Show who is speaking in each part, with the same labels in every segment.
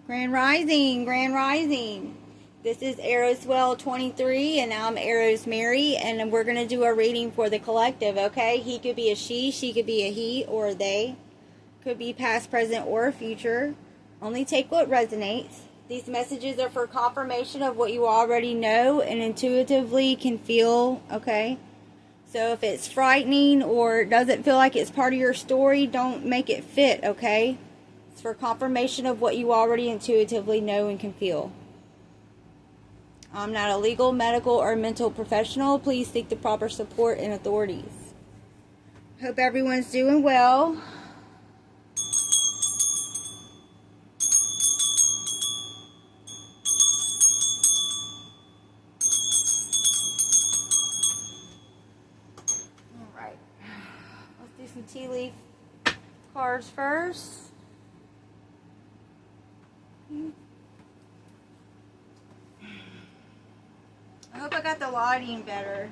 Speaker 1: Grand Rising, Grand Rising. This is Arrowswell 23, and I'm Arrows Mary, and we're going to do a reading for the collective, okay? He could be a she could be a he or a they. Could be past, present, or future. Only take what resonates. These messages are for confirmation of what you already know and intuitively can feel, okay? So if it's frightening or doesn't feel like it's part of your story, don't make it fit, okay? It's for confirmation of what you already intuitively know and can feel. I'm not a legal, medical, or mental professional. Please seek the proper support and authorities. Hope everyone's doing well. All right. Let's do some tea leaf cards first. I hope I got the lighting better.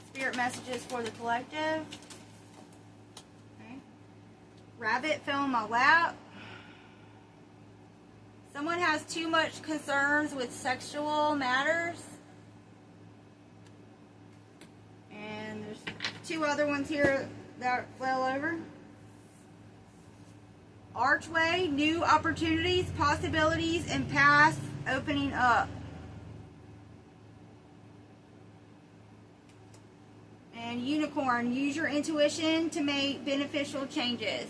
Speaker 1: Spirit messages for the collective. Okay. Rabbit fell in my lap. Someone has too much concerns with sexual matters. And there's two other ones here that fell over. Archway, new opportunities, possibilities, and paths opening up. And unicorn, use your intuition to make beneficial changes.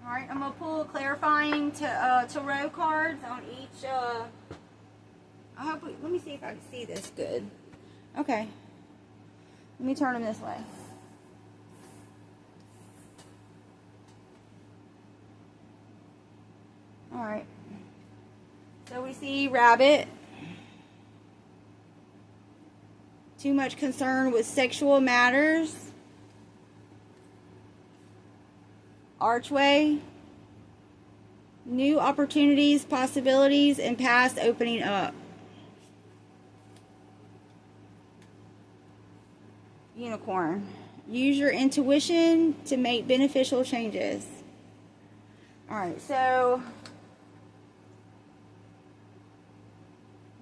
Speaker 1: All right, I'm gonna pull clarifying tarot cards on each. I hope. Let me see if I can see this good. Okay. Let me turn them this way. All right. So we see rabbit. Too much concern with sexual matters. Archway. New opportunities, possibilities, and paths opening up. Unicorn. Use your intuition to make beneficial changes. All right, so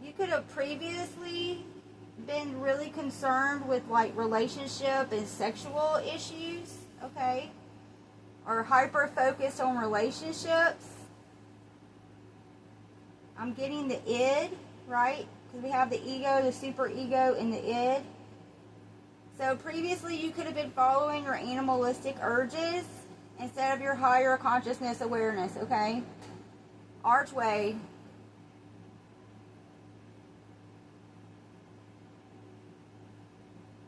Speaker 1: you could have previously been really concerned with like relationship and sexual issues, okay? Or hyper focused on relationships. I'm getting the id, right? Because we have the ego, the super ego, and the id. So previously you could have been following your animalistic urges instead of your higher consciousness awareness, okay? Archway.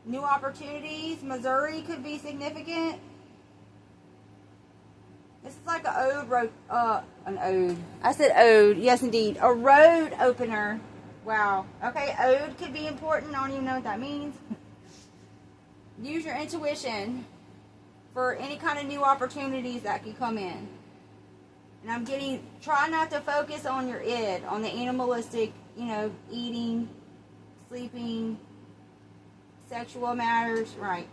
Speaker 1: New opportunities. Missouri could be significant. This is like an ode. I said ode. Yes, indeed. A road opener. Wow. Okay, ode could be important. I don't even know what that means. Use your intuition for any kind of new opportunities that could come in. And I'm getting, try not to focus on your id, on the animalistic, eating, sleeping, sexual matters. Right.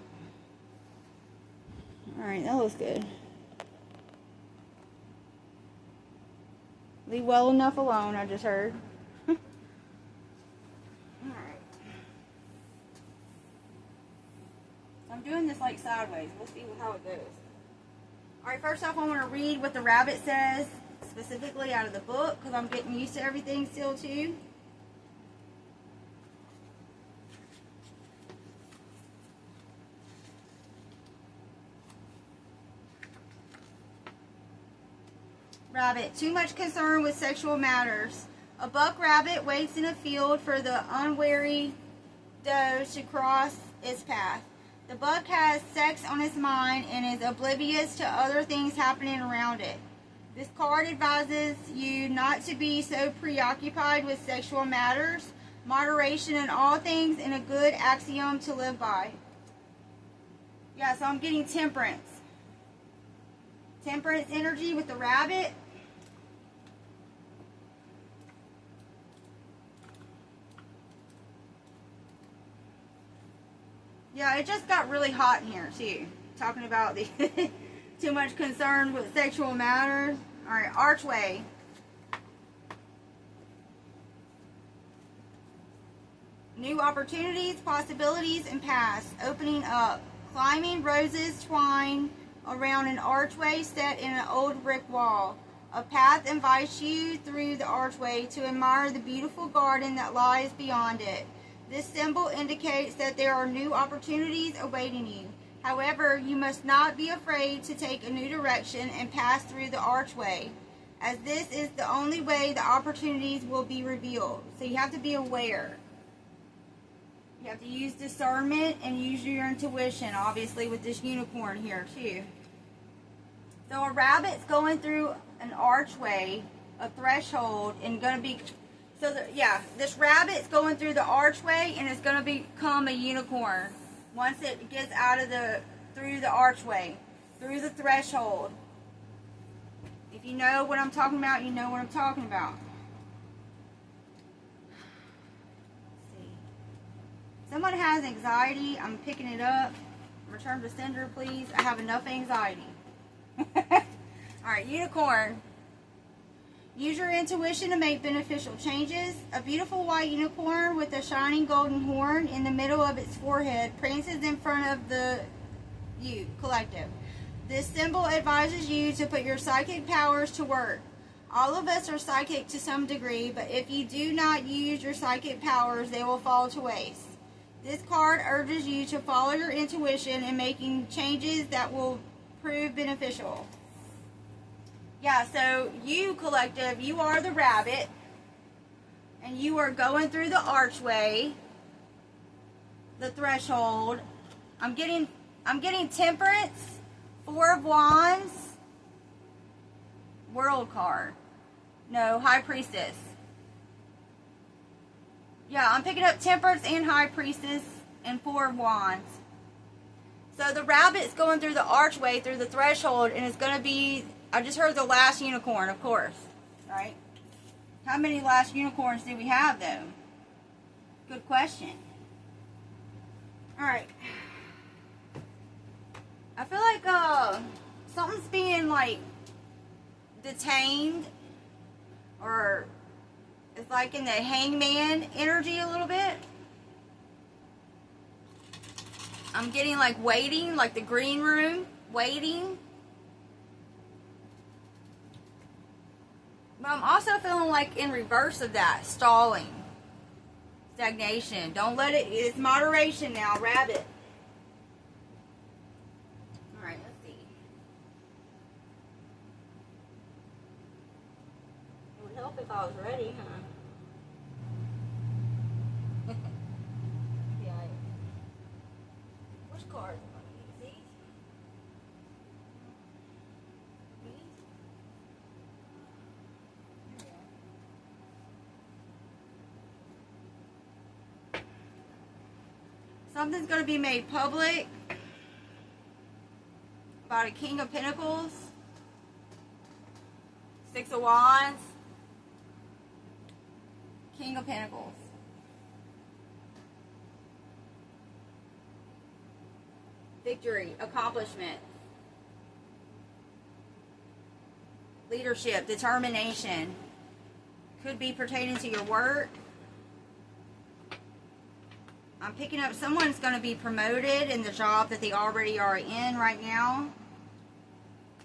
Speaker 1: All right, that looks good. Leave well enough alone, I just heard. Alright. I'm doing this like sideways. We'll see how it goes. Alright, first off I want to read what the rabbit says, specifically out of the book, because I'm getting used to everything still too. Rabbit, too much concern with sexual matters. A buck rabbit waits in a field for the unwary doe to cross its path. The buck has sex on his mind and is oblivious to other things happening around it. This card advises you not to be so preoccupied with sexual matters. Moderation in all things and a good axiom to live by. Yeah, so I'm getting temperance. Temperance energy with the rabbit. Yeah, it just got really hot in here too. Talking about the too much concern with sexual matters. All right, Archway. New opportunities, possibilities, and paths opening up. Climbing roses twine around an archway set in an old brick wall. A path invites you through the archway to admire the beautiful garden that lies beyond it. This symbol indicates that there are new opportunities awaiting you. However, you must not be afraid to take a new direction and pass through the archway, as this is the only way the opportunities will be revealed. So you have to be aware. You have to use discernment and use your intuition, obviously, with this unicorn here, too. So a rabbit's going through an archway, a threshold, and going to be... So, this rabbit's going through the archway, and it's going to become a unicorn once it gets out of through the archway, through the threshold. If you know what I'm talking about, you know what I'm talking about. Someone has anxiety. I'm picking it up. Return to sender, please. I have enough anxiety. Alright, unicorn. Use your intuition to make beneficial changes. A beautiful white unicorn with a shining golden horn in the middle of its forehead prances in front of the collective. This symbol advises you to put your psychic powers to work. All of us are psychic to some degree, but if you do not use your psychic powers, they will fall to waste. This card urges you to follow your intuition in making changes that will prove beneficial. Yeah, so you, collective, you are the rabbit, and you are going through the archway, the threshold. I'm getting Temperance, Four of Wands, World card. No, High Priestess. Yeah, I'm picking up Temperance and High Priestess and Four of Wands. So the rabbit's going through the archway, through the threshold, and it's going to be... I just heard the last unicorn, of course, right? How many last unicorns do we have, though? Good question. All right. I feel like something's being, like, detained, or it's like in the hangman energy a little bit. I'm getting, like, waiting, like the green room, waiting. But I'm also feeling like in reverse of that, stalling, stagnation. Don't let it, it's moderation now, rabbit. All right, let's see. It would help if I was ready, huh? Yeah. Which cards am I going to use? These? Something's going to be made public about a King of Pentacles, Six of Wands, King of Pentacles. Victory, accomplishment, leadership, determination. Could be pertaining to your work. I'm picking up someone's going to be promoted in the job that they already are in right now.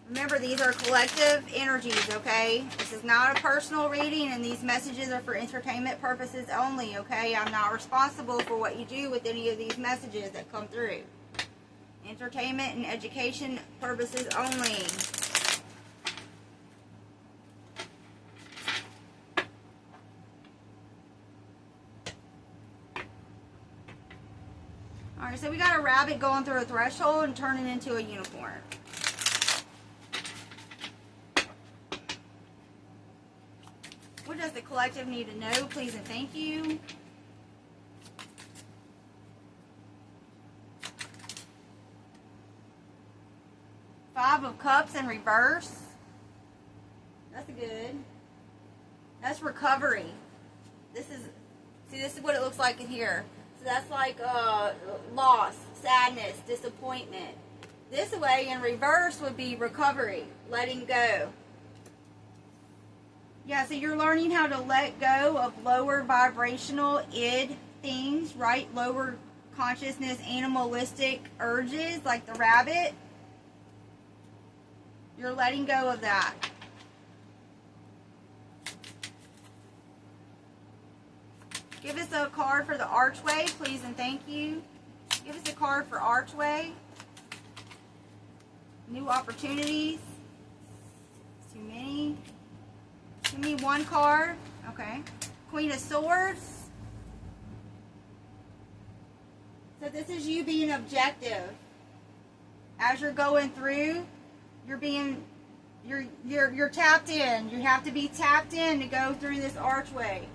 Speaker 1: Remember, these are collective energies, okay? This is not a personal reading, and these messages are for entertainment purposes only, okay? I'm not responsible for what you do with any of these messages that come through. Entertainment and education purposes only. Alright, so we got a rabbit going through a threshold and turning into a unicorn. What does the collective need to know, please and thank you? Five of Cups in reverse. That's good. That's recovery. This is what it looks like in here. So that's like loss, sadness, disappointment. This way in reverse would be recovery, letting go. Yeah, so you're learning how to let go of lower vibrational id things, right? Lower consciousness, animalistic urges like the rabbit. You're letting go of that. Give us a card for the Archway, please and thank you. Give us a card for Archway. New opportunities. Too many. Give me one card. Okay. Queen of Swords. So this is you being objective. As you're going through, you're tapped in. You have to be tapped in to go through this archway.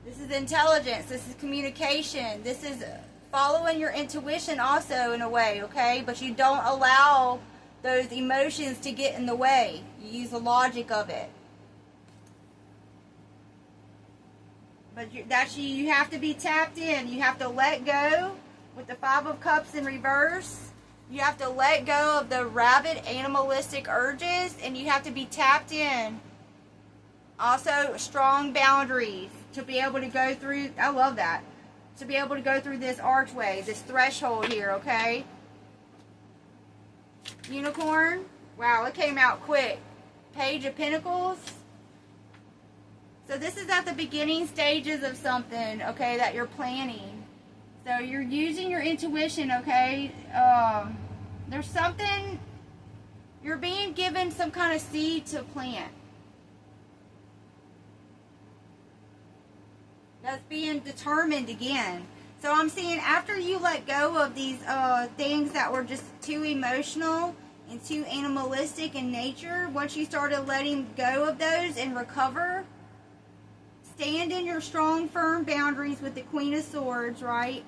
Speaker 1: This is intelligence. This is communication. This is following your intuition also in a way, okay? But you don't allow those emotions to get in the way. You use the logic of it. But you have to be tapped in. You have to let go with the Five of Cups in reverse. You have to let go of the rabid animalistic urges, and you have to be tapped in. Also, strong boundaries to be able to go through. I love that. To be able to go through this archway, this threshold here, okay? Unicorn. Wow, it came out quick. Page of Pentacles. So this is at the beginning stages of something, okay, that you're planning. So you're using your intuition, okay? There's something, you're being given some kind of seed to plant. That's being determined again. So I'm seeing after you let go of these things that were just too emotional and too animalistic in nature, once you started letting go of those and recover, stand in your strong, firm boundaries with the Queen of Swords, right?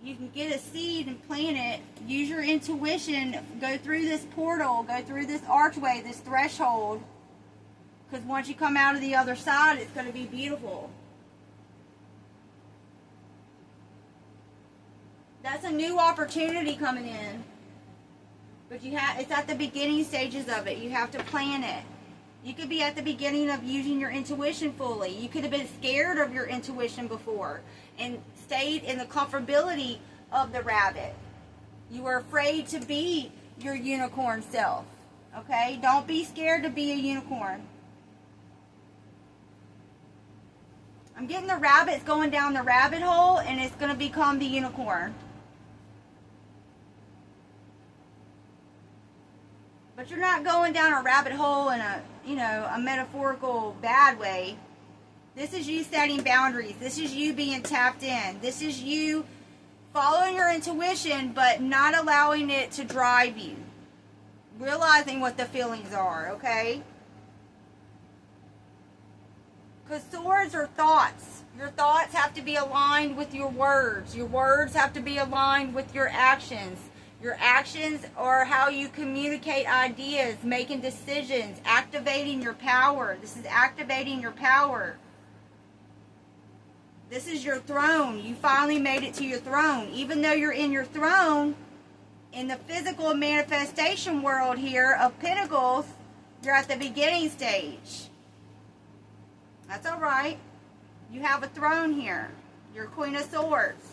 Speaker 1: You can get a seed and plant it. Use your intuition. Go through this portal. Go through this archway, this threshold. Because once you come out of the other side, it's going to be beautiful. That's a new opportunity coming in. But it's at the beginning stages of it. You have to plan it. You could be at the beginning of using your intuition fully. You could have been scared of your intuition before and stayed in the comfortability of the rabbit. You were afraid to be your unicorn self. Okay? Don't be scared to be a unicorn. I'm getting the rabbits going down the rabbit hole, and it's going to become the unicorn. But you're not going down a rabbit hole in a metaphorical bad way. This is you setting boundaries. This is you being tapped in. This is you following your intuition, but not allowing it to drive you. Realizing what the feelings are, okay? Because swords are thoughts. Your thoughts have to be aligned with your words. Your words have to be aligned with your actions. Your actions are how you communicate ideas, making decisions, activating your power. This is activating your power. This is your throne. You finally made it to your throne. Even though you're in your throne, in the physical manifestation world here of Pentacles, you're at the beginning stage. That's all right. You have a throne here. You're Queen of Swords.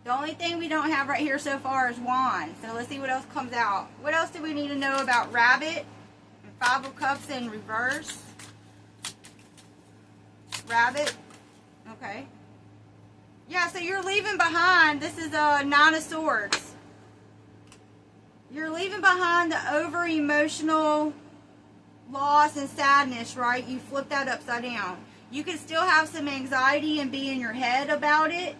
Speaker 1: The only thing we don't have right here so far is Wand. So let's see what else comes out. What else do we need to know about Rabbit? And Five of Cups in reverse. Rabbit. Okay. Yeah, so you're leaving behind. This is a Nine of Swords. You're leaving behind the over-emotional loss and sadness, right? You flip that upside down. You can still have some anxiety and be in your head about it.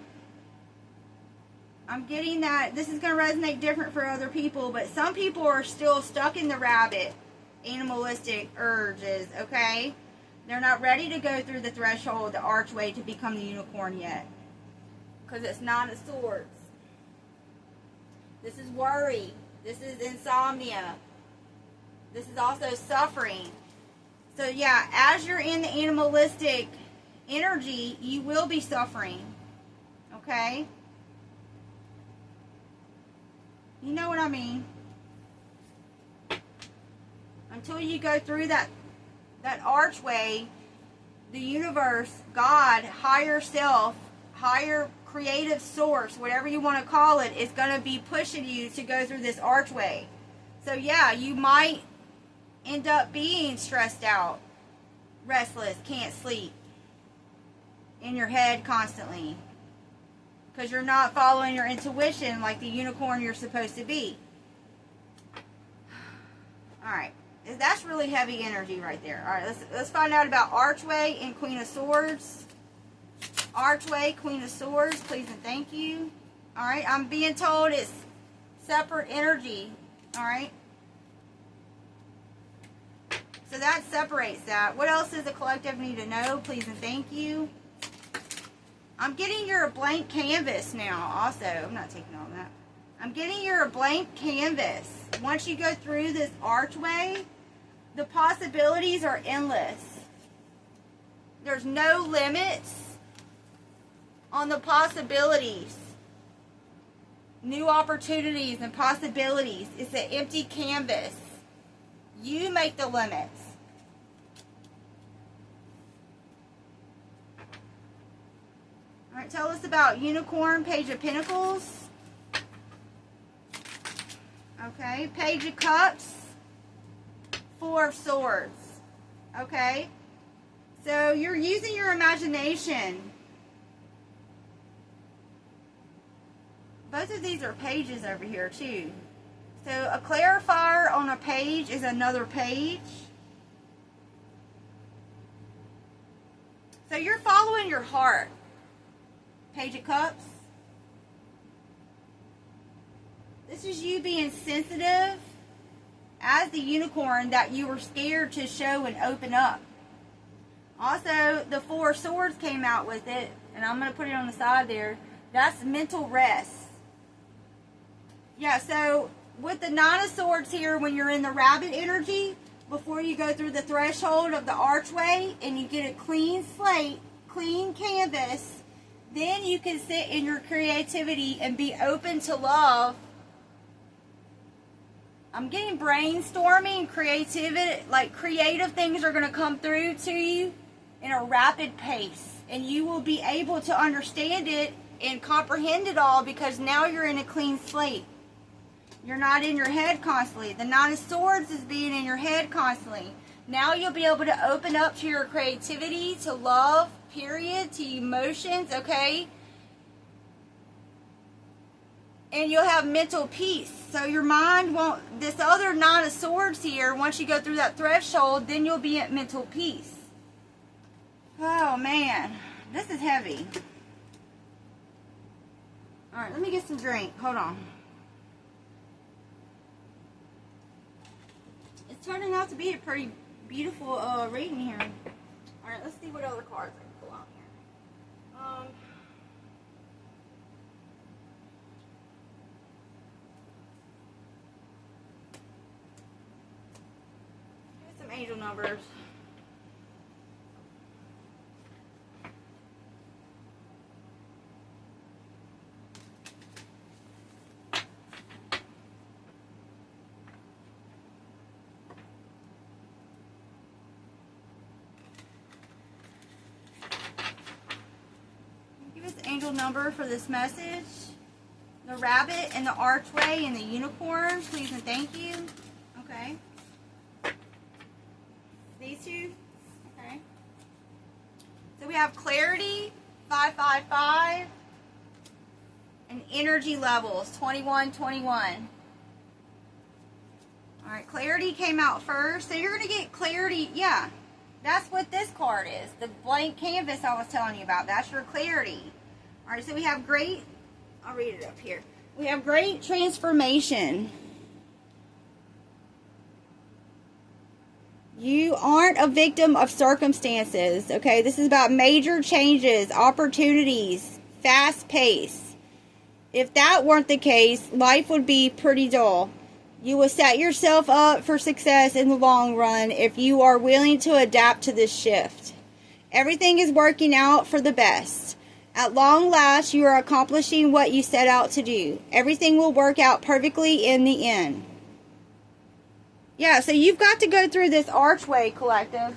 Speaker 1: I'm getting that this is going to resonate different for other people, but some people are still stuck in the rabbit animalistic urges, okay? They're not ready to go through the threshold, the archway to become the unicorn yet. Because it's Nine of Swords. This is worry. This is insomnia. This is also suffering. So yeah, as you're in the animalistic energy, you will be suffering. Okay? You know what I mean? Until you go through that archway, the universe, God, higher self, higher creative source, whatever you want to call it, is going to be pushing you to go through this archway. So yeah, you might end up being stressed out, restless, can't sleep, in your head constantly, because you're not following your intuition like the unicorn you're supposed to be. Alright, that's really heavy energy right there. Alright, let's find out about Archway and Queen of Swords. Archway, Queen of Swords, please and thank you. Alright, I'm being told it's separate energy. Alright. So that separates that. What else does the collective need to know? Please and thank you. I'm getting your blank canvas now also. I'm not taking all that. I'm getting your blank canvas. Once you go through this archway, the possibilities are endless. There's no limits on the possibilities. New opportunities and possibilities. It's an empty canvas. You make the limits. Alright, tell us about Unicorn, Page of Pentacles. Okay, Page of Cups, Four of Swords. Okay, so you're using your imagination. Both of these are pages over here too. So a clarifier on a page is another page. So you're following your heart. Page of Cups. This is you being sensitive as the unicorn that you were scared to show and open up. Also, the Four of Swords came out with it, and I'm going to put it on the side there. That's mental rest. Yeah, so with the Nine of Swords here, when you're in the rabbit energy, before you go through the threshold of the archway and you get a clean slate, clean canvas, then you can sit in your creativity and be open to love. I'm getting brainstorming, creativity, like creative things are going to come through to you in a rapid pace. And you will be able to understand it and comprehend it all because now you're in a clean slate. You're not in your head constantly. The Nine of Swords is being in your head constantly. Now you'll be able to open up to your creativity, to love, period, to emotions, okay? And you'll have mental peace. So your mind won't, this other Nine of Swords here, once you go through that threshold, then you'll be at mental peace. Oh man, this is heavy. Alright, let me get some drink. Hold on. It's turning out to be a pretty beautiful reading here. Alright, let's see what other cards I can pull out here. Here's some angel numbers. Angel number for this message. The rabbit and the archway and the unicorn, please and thank you. Okay. These two. Okay. So we have clarity, 555, and energy levels, 2121. Alright, clarity came out first. So you're going to get clarity. Yeah, that's what this card is. The blank canvas I was telling you about. That's your clarity. Alright, so we have great, I'll read it up here. We have great transformation. You aren't a victim of circumstances, okay? This is about major changes, opportunities, fast pace. If that weren't the case, life would be pretty dull. You will set yourself up for success in the long run if you are willing to adapt to this shift. Everything is working out for the best. At long last, you are accomplishing what you set out to do. Everything will work out perfectly in the end. Yeah, so you've got to go through this Archway, collective.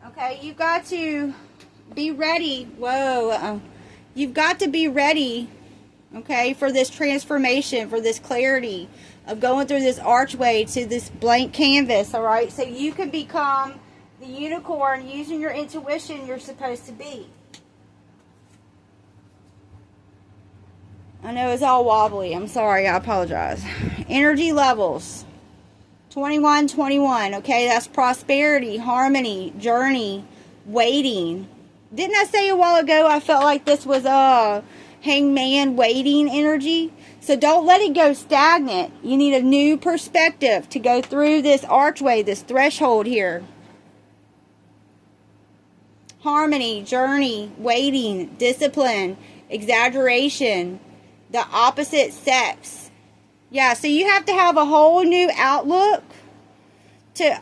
Speaker 1: Okay, you've got to be ready. Whoa. You've got to be ready, okay, for this transformation, for this clarity of going through this archway to this blank canvas, all right? So you can become the unicorn using your intuition you're supposed to be. I know it's all wobbly. I'm sorry. I apologize. Energy levels. 2121, okay? That's prosperity, harmony, journey, waiting. Didn't I say a while ago I felt like this was a hangman waiting energy? So don't let it go stagnant. You need a new perspective to go through this archway, this threshold here. Harmony, journey, waiting, discipline, exaggeration, the opposite sex. Yeah, so you have to have a whole new outlook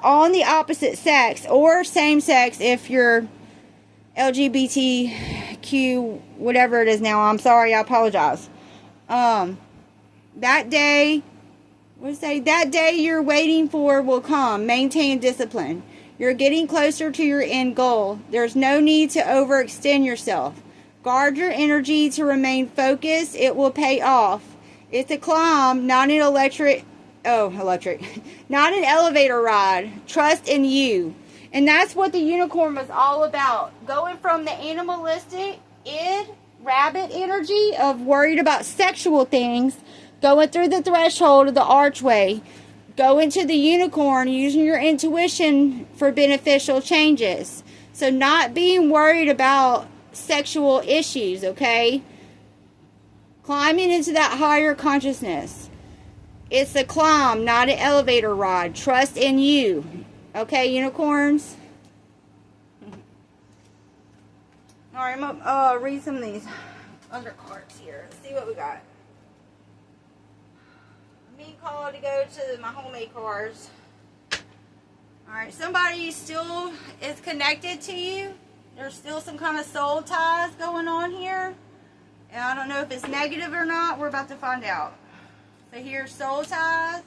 Speaker 1: on the opposite sex or same sex if you're LGBTQ, whatever it is now. I'm sorry, I apologize. That day, that day you're waiting for will come. Maintain discipline. You're getting closer to your end goal. There's no need to overextend yourself. Guard your energy to remain focused. It will pay off. It's a climb, not an not an elevator ride. Trust in you. And that's what the unicorn was all about. Going from the animalistic, rabbit energy of worried about sexual things, going through the threshold of the archway, go into the unicorn using your intuition for beneficial changes. So not being worried about sexual issues, okay? Climbing into that higher consciousness. It's a climb, not an elevator ride. Trust in you. Okay, unicorns? Alright, I'm going to read some of these other cards here. Let's see what we got. I'm being called to go to my homemade cards. Alright, somebody still is connected to you. There's still some kind of soul ties going on here. And I don't know if it's negative or not. We're about to find out. So here's soul ties.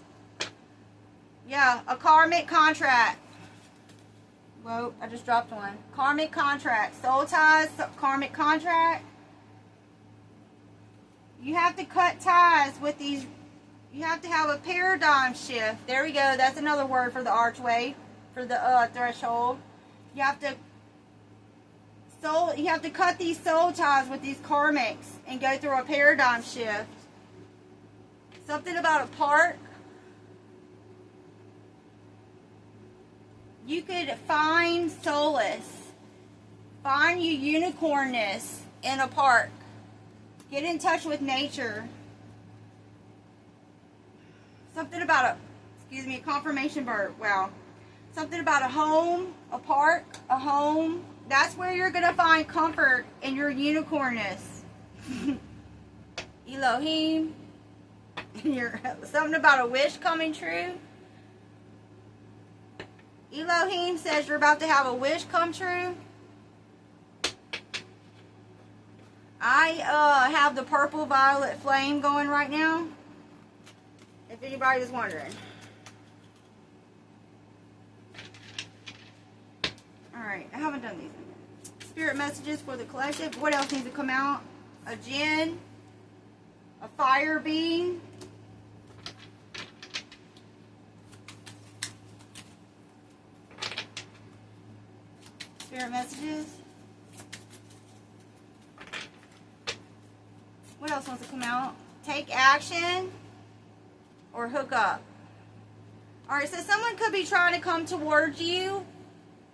Speaker 1: Yeah, a karmic contract. Whoa, I just dropped one. Karmic contract. Soul ties, karmic contract. You have to cut ties with these. You have to have a paradigm shift. There we go. That's another word for the archway, for the threshold. You have to cut these soul ties with these karmics and go through a paradigm shift. Something about a park. You could find solace, find your unicornness in a park. Get in touch with nature. Something about a confirmation bird. Wow. Something about a home, a park, a home. That's where you're going to find comfort in your unicornness. Elohim. Something about a wish coming true. Elohim says you're about to have a wish come true. I have the purple violet flame going right now. If anybody is wondering. Alright, I haven't done these in a minute. Spirit messages for the collective. What else needs to come out? A jinn. A fire being. Spirit messages. What else wants to come out? Take action or hook up. Alright, so someone could be trying to come towards you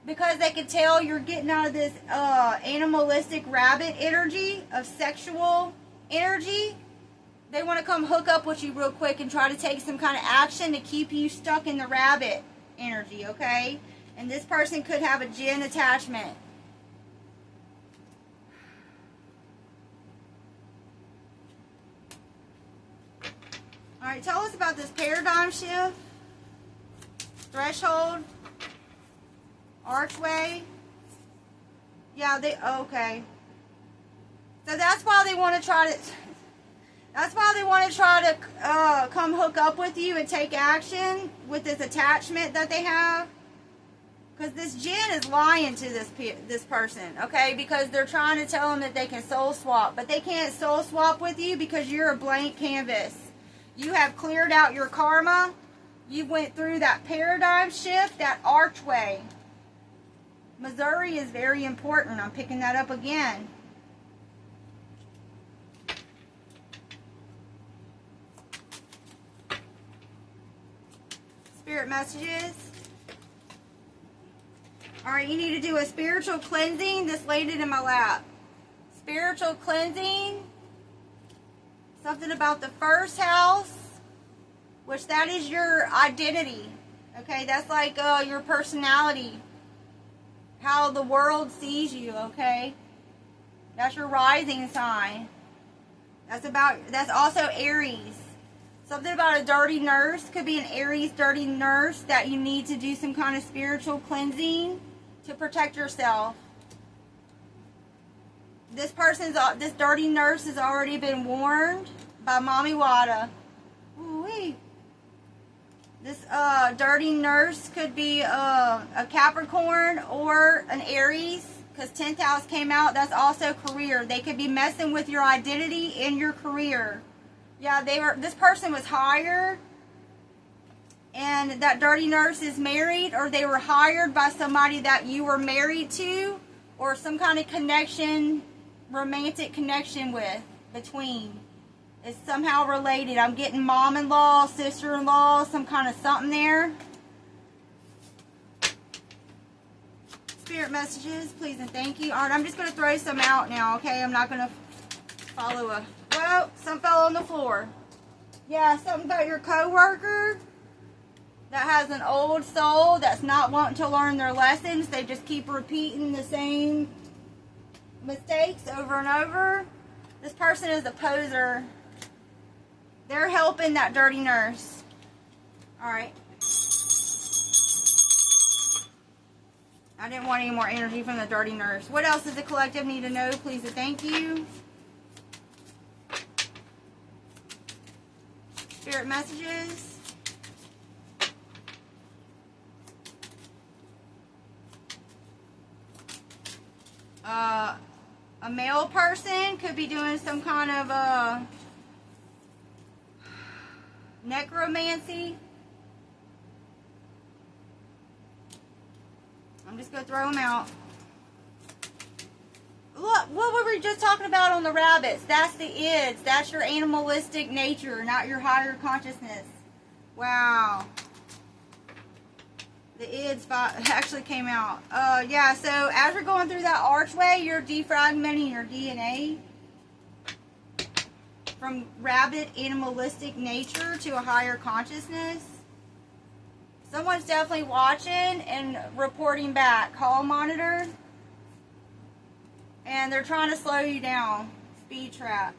Speaker 1: because they can tell you're getting out of this animalistic rabbit energy of sexual energy. They want to come hook up with you real quick and try to take some kind of action to keep you stuck in the rabbit energy, okay? And this person could have a jinn attachment. Alright, tell us about this paradigm shift. Threshold. Archway. Yeah, okay. So that's why they want to try to... That's why they want to try to come hook up with you and take action with this attachment that they have. Because this Jinn is lying to this person, okay? Because they're trying to tell them that they can soul swap. But they can't soul swap with you because you're a blank canvas. You have cleared out your karma. You went through that paradigm shift, that archway. Missouri is very important. I'm picking that up again. Spirit messages. Alright, you need to do a spiritual cleansing. This laid it in my lap. Spiritual cleansing. Something about the first house, which that is your identity. Okay, that's like your personality. How the world sees you, okay? That's your rising sign. That's also Aries. Something about a dirty nurse. Could be an Aries dirty nurse that you need to do some kind of spiritual cleansing to protect yourself. This dirty nurse has already been warned by Mommy Wada. Ooh-wee. This dirty nurse could be a Capricorn or an Aries, because 10th house came out. That's also career. They could be messing with your identity in your career. Yeah, this person was hired, and that dirty nurse is married, or they were hired by somebody that you were married to, or some kind of connection, romantic connection with, between. It's somehow related. I'm getting mom-in-law, sister-in-law, some kind of something there. Spirit messages, please and thank you. Alright, I'm just going to throw some out now, okay? I'm not going to follow a... Whoa, some fell on the floor. Yeah, something about your coworker that has an old soul that's not wanting to learn their lessons. They just keep repeating the same mistakes over and over. This person is a poser. They're helping that dirty nurse. Alright. I didn't want any more energy from the dirty nurse. What else does the collective need to know? Please and thank you. Spirit messages. A male person could be doing some kind of necromancy. I'm just going to throw them out. Look, what were we just talking about on the rabbits? That's the ids. That's your animalistic nature, not your higher consciousness. Wow. The ids actually came out. Yeah, so as you're going through that archway, you're defragmenting your DNA from rabbit animalistic nature to a higher consciousness. Someone's definitely watching and reporting back. Hall monitor. And they're trying to slow you down. Speed trap.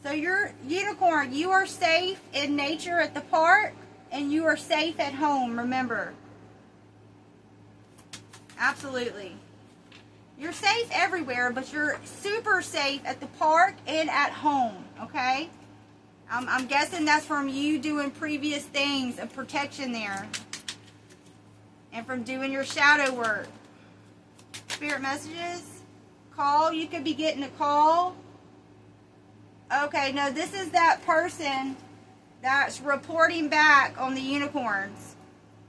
Speaker 1: So you're unicorn. You are safe in nature at the park, and you are safe at home, remember. Absolutely. You're safe everywhere, but you're super safe at the park and at home, okay? I'm guessing that's from you doing previous things of protection there. And from doing your shadow work. Spirit messages. Call. You could be getting a call. Okay, no, this is that person that's reporting back on the unicorns.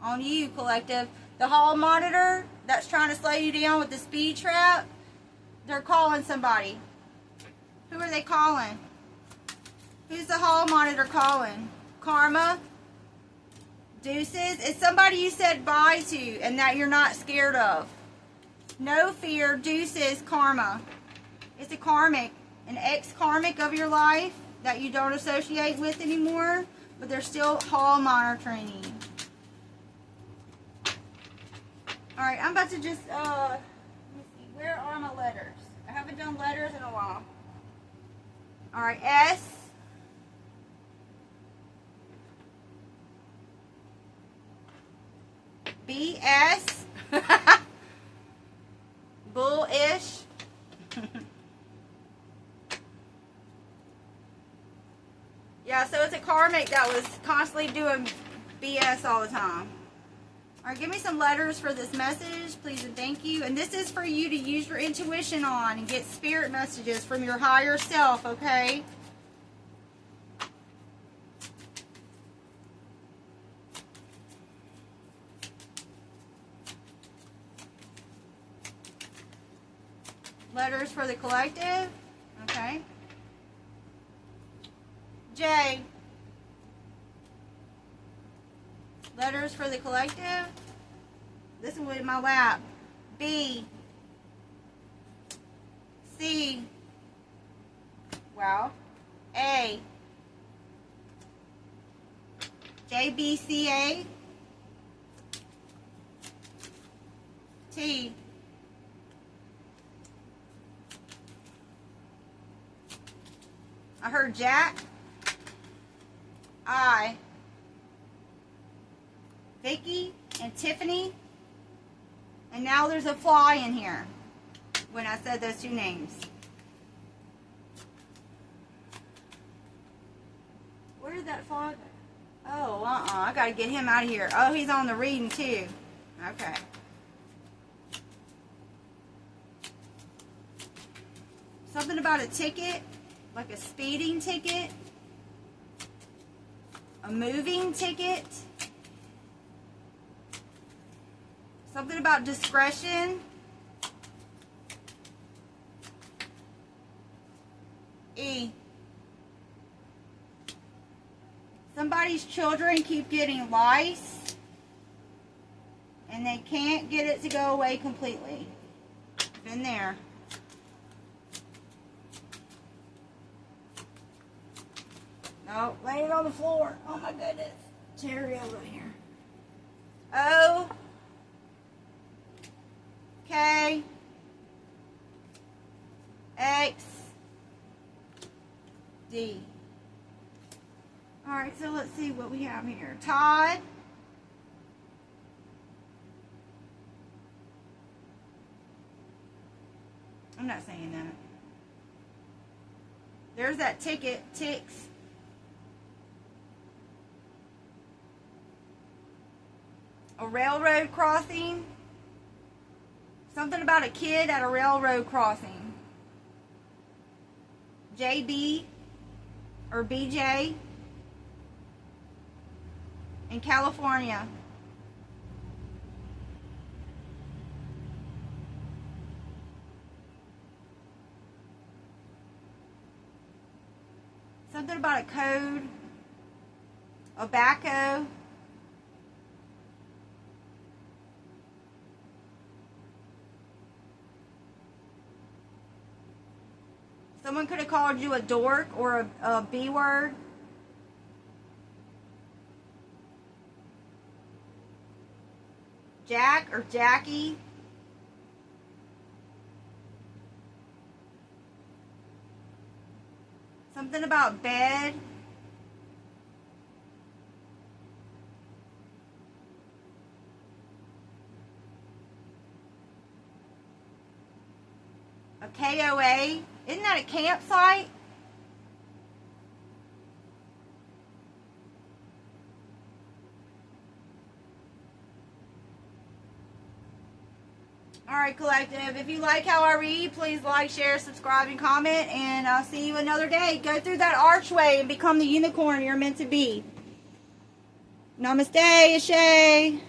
Speaker 1: On you, collective. The hall monitor that's trying to slow you down with the speed trap. They're calling somebody. Who are they calling? Who's the hall monitor calling? Karma. Deuces. It's somebody you said bye to and that you're not scared of. No fear. Deuces. Karma. It's a karmic. An ex-karmic of your life that you don't associate with anymore, but they're still hall monitoring you. Alright, I'm about to just, let me see. Where are my letters? I haven't done letters in a while. All right, S. BS. Bullish. Yeah, so it's a karmic that was constantly doing BS all the time. All right, give me some letters for this message, please and thank you. And this is for you to use your intuition on and get spirit messages from your higher self, okay? Letters for the collective, okay? J. Letters for the collective. This one with my lap. B. C. Wow. A. JBCA. T. I heard Jack. I. Vicky and Tiffany. And now there's a fly in here when I said those two names. Where did that fly go? Oh, I gotta get him out of here. Oh, he's on the reading too. Okay. Something about a ticket, like a speeding ticket, a moving ticket. Something about discretion. E. Somebody's children keep getting lice and they can't get it to go away completely. Been there. No, lay it on the floor. Oh my goodness. Terry over here. O. K. X. D. Alright, so let's see what we have here. Todd. I'm not saying that. There's that ticket. Ticks. A railroad crossing. Something about a kid at a railroad crossing. JB or BJ in California. Something about a code. A backhoe. Someone could have called you a dork or a B word. Jack or Jackie. Something about bed. A KOA. Isn't that a campsite? Alright, collective. If you like how I read, please like, share, subscribe, and comment. And I'll see you another day. Go through that archway and become the unicorn you're meant to be. Namaste, Ashay.